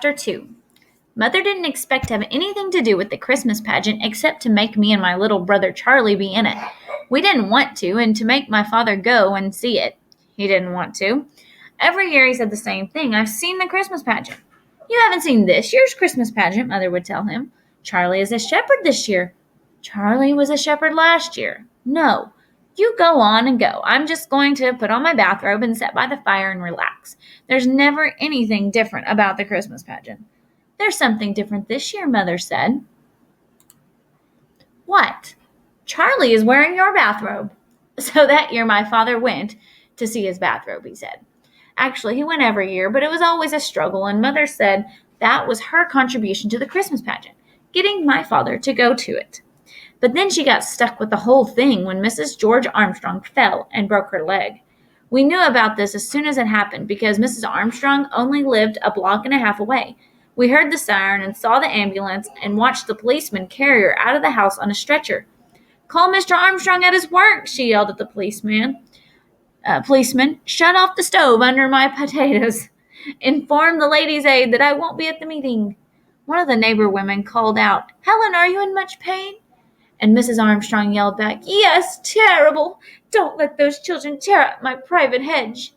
Chapter 2. Mother didn't expect to have anything to do with the Christmas pageant except to make me and my little brother Charlie be in it. We didn't want to, and to make my father go and see it. He didn't want to. Every year he said the same thing. I've seen the Christmas pageant. You haven't seen this year's Christmas pageant, Mother would tell him. Charlie is a shepherd this year. Charlie was a shepherd last year. No. You go on and go. I'm just going to put on my bathrobe and sit by the fire and relax. There's never anything different about the Christmas pageant. There's something different this year, Mother said. What? Charlie is wearing your bathrobe. So that year my father went to see his bathrobe, he said. Actually, he went every year, but it was always a struggle, and Mother said that was her contribution to the Christmas pageant, getting my father to go to it. But then she got stuck with the whole thing when Mrs. George Armstrong fell and broke her leg. We knew about this as soon as it happened because Mrs. Armstrong only lived a block and a half away. We heard the siren and saw the ambulance and watched the policeman carry her out of the house on a stretcher. Call Mr. Armstrong at his work, she yelled at the policeman. Policeman, shut off the stove under my potatoes. Inform the ladies' aid that I won't be at the meeting. One of the neighbor women called out, Helen, are you in much pain? And Mrs. Armstrong yelled back, Yes, terrible. Don't let those children tear up my private hedge.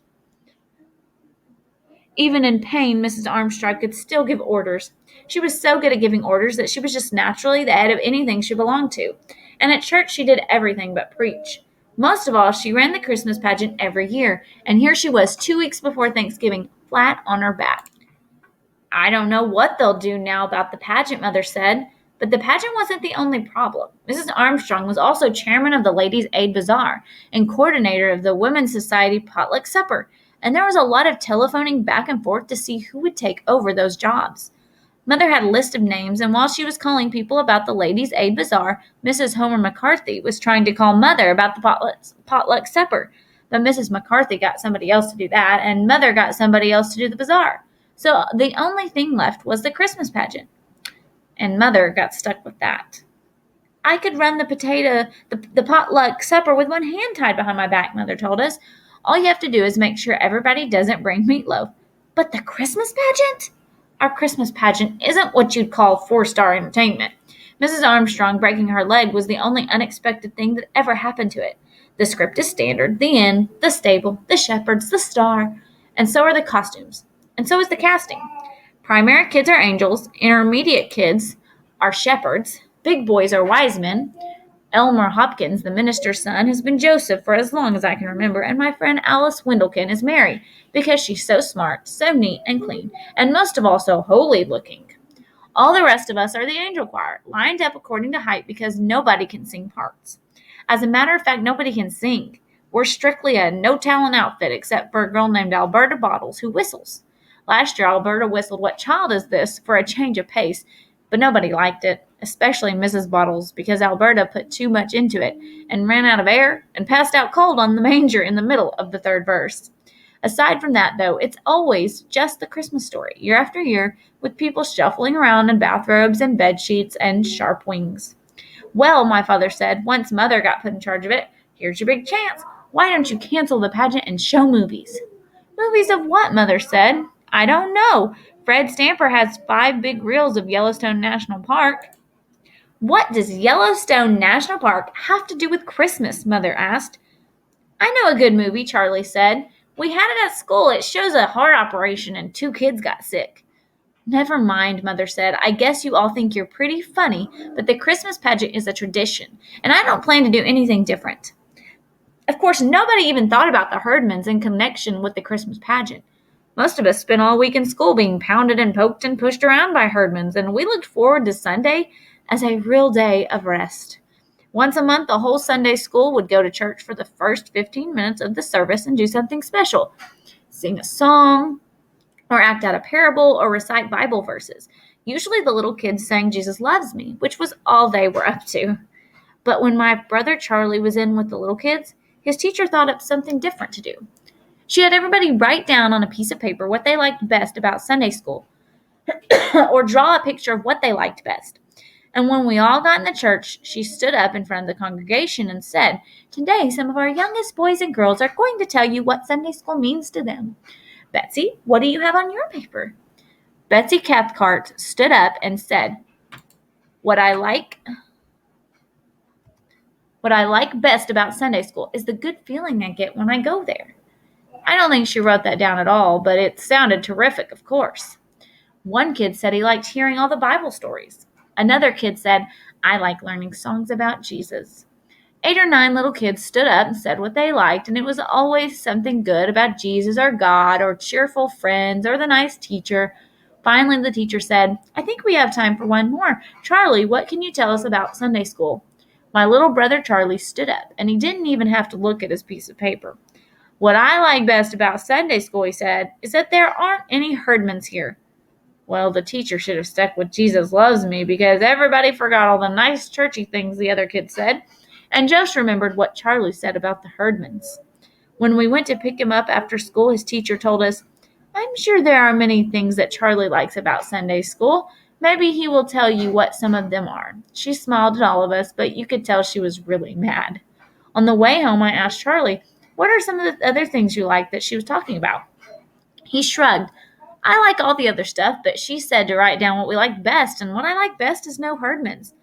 Even in pain, Mrs. Armstrong could still give orders. She was so good at giving orders that she was just naturally the head of anything she belonged to. And at church, she did everything but preach. Most of all, she ran the Christmas pageant every year, and here she was 2 weeks before Thanksgiving, flat on her back. I don't know what they'll do now about the pageant, Mother said. But the pageant wasn't the only problem. Mrs. Armstrong was also chairman of the Ladies' Aid Bazaar and coordinator of the Women's Society Potluck Supper, and there was a lot of telephoning back and forth to see who would take over those jobs. Mother had a list of names, and while she was calling people about the Ladies' Aid Bazaar, Mrs. Homer McCarthy was trying to call Mother about the potluck supper. But Mrs. McCarthy got somebody else to do that, and Mother got somebody else to do the bazaar. So the only thing left was the Christmas pageant. And Mother got stuck with that. I could run the potluck supper with one hand tied behind my back, Mother told us. All you have to do is make sure everybody doesn't bring meatloaf. But the Christmas pageant? Our Christmas pageant isn't what you'd call 4-star entertainment. Mrs. Armstrong breaking her leg was the only unexpected thing that ever happened to it. The script is standard, the inn, the stable, the shepherds, the star, and so are the costumes. And so is the casting. Primary kids are angels, intermediate kids are shepherds, big boys are wise men. Elmer Hopkins, the minister's son, has been Joseph for as long as I can remember, and my friend Alice Wendelkin is Mary because she's so smart, so neat and clean, and most of all so holy looking. All the rest of us are the angel choir, lined up according to height because nobody can sing parts. As a matter of fact, nobody can sing. We're strictly a no-talent outfit except for a girl named Alberta Bottles who whistles. Last year, Alberta whistled What Child Is This for a change of pace, but nobody liked it, especially Mrs. Bottles, because Alberta put too much into it and ran out of air and passed out cold on the manger in the middle of the third verse. Aside from that, though, it's always just the Christmas story, year after year, with people shuffling around in bathrobes and bed sheets and sharp wings. Well, my father said, once Mother got put in charge of it, here's your big chance. Why don't you cancel the pageant and show movies? Movies of what, Mother said. I don't know. Fred Stamper has 5 big reels of Yellowstone National Park. What does Yellowstone National Park have to do with Christmas? Mother asked. I know a good movie, Charlie said. We had it at school. It shows a heart operation and 2 kids got sick. Never mind, Mother said. I guess you all think you're pretty funny, but the Christmas pageant is a tradition, and I don't plan to do anything different. Of course, nobody even thought about the Herdmans in connection with the Christmas pageant. Most of us spent all week in school being pounded and poked and pushed around by Herdmans, and we looked forward to Sunday as a real day of rest. Once a month, the whole Sunday school would go to church for the first 15 minutes of the service and do something special. Sing a song, or act out a parable, or recite Bible verses. Usually the little kids sang Jesus Loves Me, which was all they were up to. But when my brother Charlie was in with the little kids, his teacher thought up something different to do. She had everybody write down on a piece of paper what they liked best about Sunday school, or draw a picture of what they liked best. And when we all got in the church, she stood up in front of the congregation and said, Today, some of our youngest boys and girls are going to tell you what Sunday school means to them. Betsy, what do you have on your paper? Betsy Cathcart stood up and said, What I like best about Sunday school is the good feeling I get when I go there. I don't think she wrote that down at all, but it sounded terrific, of course. One kid said he liked hearing all the Bible stories. Another kid said, I like learning songs about Jesus. 8 or 9 little kids stood up and said what they liked, and it was always something good about Jesus or God or cheerful friends or the nice teacher. Finally, the teacher said, I think we have time for one more. Charlie, what can you tell us about Sunday school? My little brother Charlie stood up, and he didn't even have to look at his piece of paper. What I like best about Sunday school, he said, is that there aren't any herdmans here. Well, the teacher should have stuck with Jesus loves me because everybody forgot all the nice churchy things the other kids said and just remembered what Charlie said about the herdmans. When we went to pick him up after school, his teacher told us, I'm sure there are many things that Charlie likes about Sunday school. Maybe he will tell you what some of them are. She smiled at all of us, but you could tell she was really mad. On the way home, I asked Charlie, what are some of the other things you like that she was talking about? He shrugged. I like all the other stuff, but she said to write down what we like best, and what I like best is no herdmans.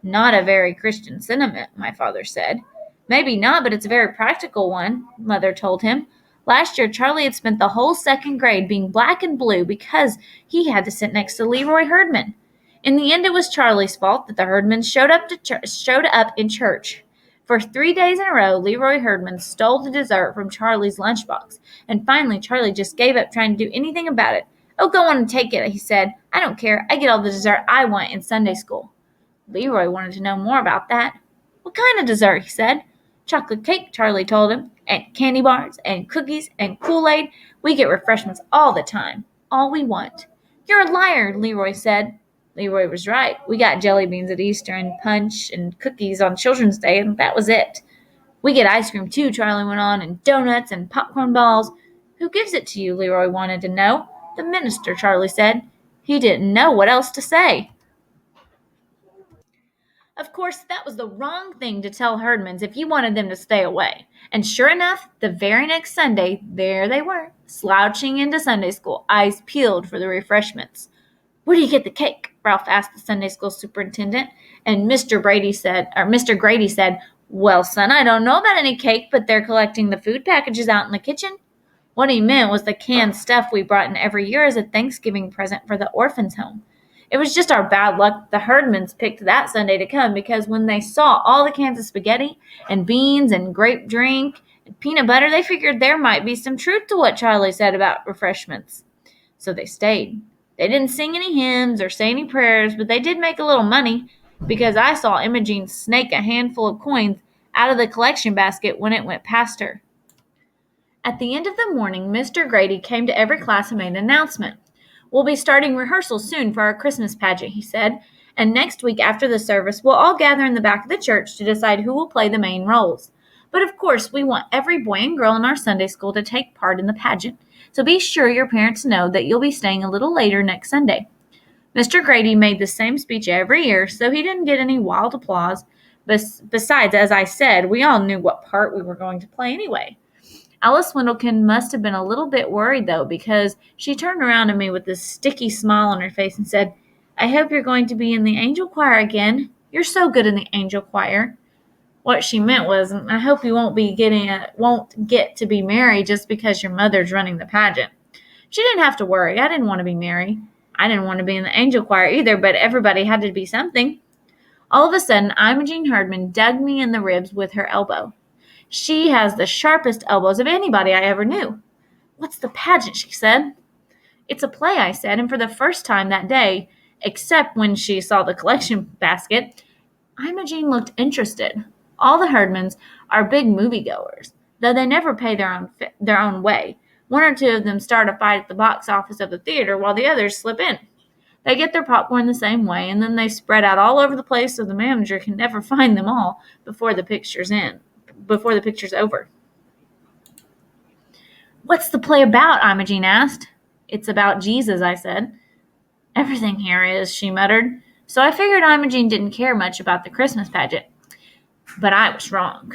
Not a very Christian sentiment, my father said. Maybe not, but it's a very practical one, Mother told him. Last year, Charlie had spent the whole second grade being black and blue because he had to sit next to Leroy Herdman. In the end, it was Charlie's fault that the Herdmans showed up in church. For 3 days in a row, Leroy Herdman stole the dessert from Charlie's lunchbox, and finally Charlie just gave up trying to do anything about it. Oh, go on and take it, he said. I don't care. I get all the dessert I want in Sunday school. Leroy wanted to know more about that. What kind of dessert, he said. Chocolate cake, Charlie told him, and candy bars, and cookies, and Kool-Aid. We get refreshments all the time. All we want. You're a liar, Leroy said. Leroy was right. We got jelly beans at Easter and punch and cookies on Children's Day, and that was it. We get ice cream too, Charlie went on, and donuts and popcorn balls. Who gives it to you? Leroy wanted to know. The minister, Charlie said. He didn't know what else to say. Of course, that was the wrong thing to tell Herdmans if you wanted them to stay away. And sure enough, the very next Sunday, there they were, slouching into Sunday school, eyes peeled for the refreshments. Where do you get the cake? Ralph asked the Sunday school superintendent, and Mr. Grady said, Well, son, I don't know about any cake, but they're collecting the food packages out in the kitchen. What he meant was the canned stuff we brought in every year as a Thanksgiving present for the orphans' home. It was just our bad luck the Herdmans picked that Sunday to come because when they saw all the cans of spaghetti and beans and grape drink and peanut butter, they figured there might be some truth to what Charlie said about refreshments. So they stayed. They didn't sing any hymns or say any prayers, but they did make a little money because I saw Imogene snake a handful of coins out of the collection basket when it went past her. At the end of the morning, Mr. Grady came to every class and made an announcement. We'll be starting rehearsal soon for our Christmas pageant, he said, and next week after the service, we'll all gather in the back of the church to decide who will play the main roles. But of course, we want every boy and girl in our Sunday school to take part in the pageant, so be sure your parents know that you'll be staying a little later next Sunday. Mr. Grady made the same speech every year, so he didn't get any wild applause. Besides, as I said, we all knew what part we were going to play anyway. Alice Wendlekin must have been a little bit worried, though, because she turned around at me with this sticky smile on her face and said, I hope you're going to be in the angel choir again. You're so good in the angel choir. What she meant was, I hope you won't get to be Mary just because your mother's running the pageant. She didn't have to worry. I didn't want to be Mary. I didn't want to be in the angel choir either, but everybody had to be something. All of a sudden, Imogene Herdman dug me in the ribs with her elbow. She has the sharpest elbows of anybody I ever knew. What's the pageant? She said. It's a play, I said, and for the first time that day, except when she saw the collection basket, Imogene looked interested. All the Herdmans are big moviegoers, though they never pay their own way. One or two of them start a fight at the box office of the theater while the others slip in. They get their popcorn the same way, and then they spread out all over the place so the manager can never find them all before the picture's over. What's the play about? Imogene asked. It's about Jesus, I said. Everything here is, she muttered. So I figured Imogene didn't care much about the Christmas pageant. But I was wrong.